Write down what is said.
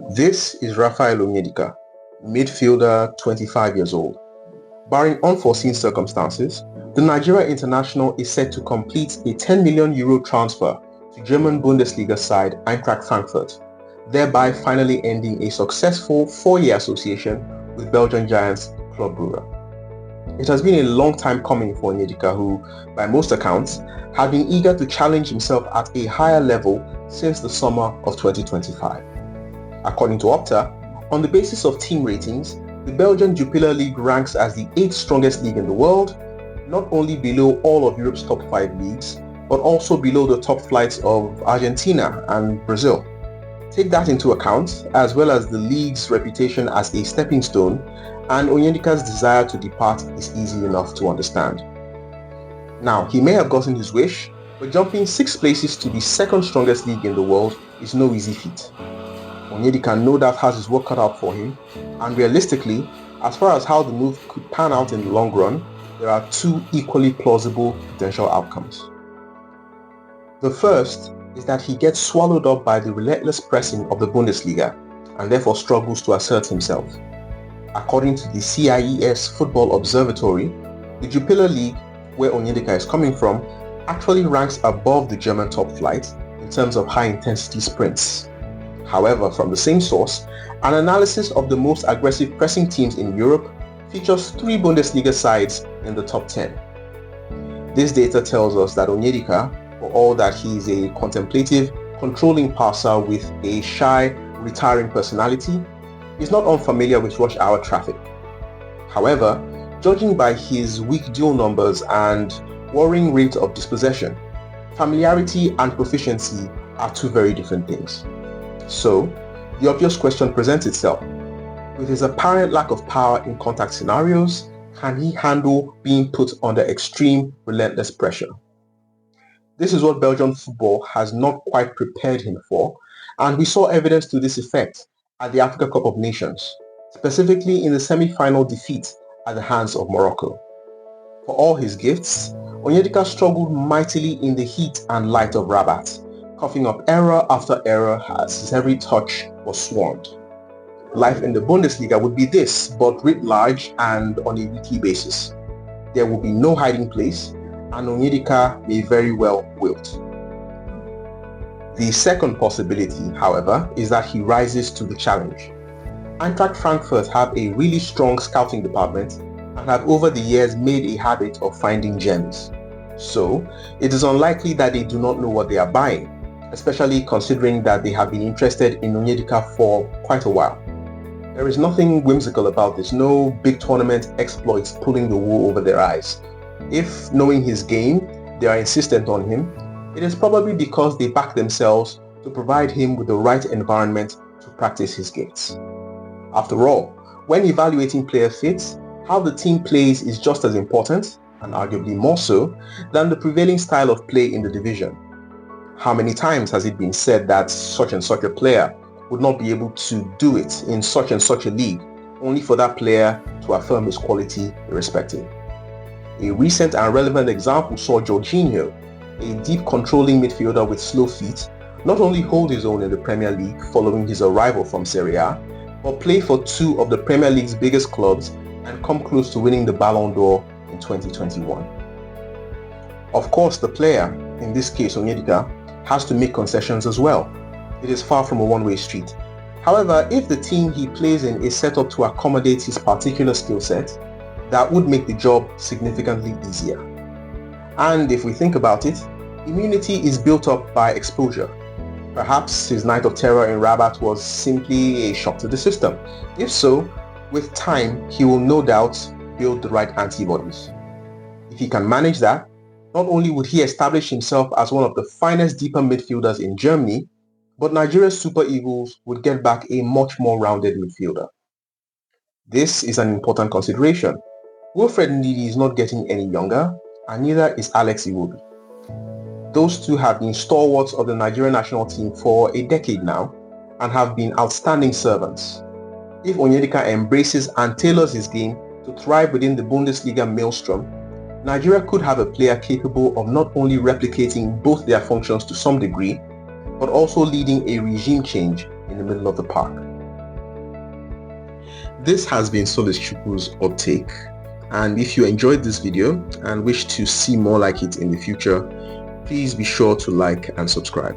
This is Raphael Onyedika, midfielder, 25 years old. Barring unforeseen circumstances, the Nigeria international is set to complete a €10 million transfer to German Bundesliga side Eintracht Frankfurt, thereby finally ending a successful 4-year association with Belgian giants Club Brugge. It has been a long time coming for Onyedika, who, by most accounts, had been eager to challenge himself at a higher level since the summer of 2025. According to Opta, on the basis of team ratings, the Belgian Jupiler League ranks as the 8th strongest league in the world, not only below all of Europe's top 5 leagues, but also below the top flights of Argentina and Brazil. Take that into account, as well as the league's reputation as a stepping stone, and Onyedika's desire to depart is easy enough to understand. Now, he may have gotten his wish, but jumping 6 places to the 2nd strongest league in the world is no easy feat. Onyedika no doubt has his work cut out for him, and realistically, as far as how the move could pan out in the long run, there are 2 equally plausible potential outcomes. The first is that he gets swallowed up by the relentless pressing of the Bundesliga and therefore struggles to assert himself. According to the CIES Football Observatory, the Jupiler League, where Onyedika is coming from, actually ranks above the German top flight in terms of high-intensity sprints. However, from the same source, an analysis of the most aggressive pressing teams in Europe features 3 Bundesliga sides in the top 10. This data tells us that Onyedika, for all that he is a contemplative, controlling passer with a shy, retiring personality, is not unfamiliar with rush hour traffic. However, judging by his weak duel numbers and worrying rate of dispossession, familiarity and proficiency are 2 very different things. So, the obvious question presents itself. With his apparent lack of power in contact scenarios, can he handle being put under extreme, relentless pressure? This is what Belgian football has not quite prepared him for, and we saw evidence to this effect at the Africa Cup of Nations, specifically in the semi-final defeat at the hands of Morocco. For all his gifts, Onyedika struggled mightily in the heat and light of Rabat, coughing up error after error as his every touch was swarmed. Life in the Bundesliga would be this, but writ large and on a weekly basis. There will be no hiding place, and Onyedika may very well wilt. The second possibility, however, is that he rises to the challenge. Eintracht Frankfurt have a really strong scouting department and have over the years made a habit of finding gems. So, it is unlikely that they do not know what they are buying, especially considering that they have been interested in Onyedika for quite a while. There is nothing whimsical about this, no big tournament exploits pulling the wool over their eyes. If, knowing his game, they are insistent on him, it is probably because they back themselves to provide him with the right environment to practice his gifts. After all, when evaluating player fit, how the team plays is just as important, and arguably more so, than the prevailing style of play in the division. How many times has it been said that such and such a player would not be able to do it in such and such a league, only for that player to affirm his quality irrespective? A recent and relevant example saw Jorginho, a deep controlling midfielder with slow feet, not only hold his own in the Premier League following his arrival from Serie A, but play for 2 of the Premier League's biggest clubs and come close to winning the Ballon d'Or in 2021. Of course, the player, in this case Onyedika, has to make concessions as well. It is far from a one-way street. However, if the team he plays in is set up to accommodate his particular skill set, that would make the job significantly easier. And if we think about it, immunity is built up by exposure. Perhaps his night of terror in Rabat was simply a shock to the system. If so, with time, he will no doubt build the right antibodies. If he can manage that, not only would he establish himself as one of the finest deeper midfielders in Germany, but Nigeria's Super Eagles would get back a much more rounded midfielder. This is an important consideration. Wilfred Ndidi is not getting any younger, and neither is Alex Iwobi. Those 2 have been stalwarts of the Nigerian national team for a decade now, and have been outstanding servants. If Onyedika embraces and tailors his game to thrive within the Bundesliga maelstrom, Nigeria could have a player capable of not only replicating both their functions to some degree, but also leading a regime change in in the middle of the park. This has been Solis Chukwu's Uptake, and if you enjoyed this video and wish to see more like it in the future, please be sure to like and subscribe.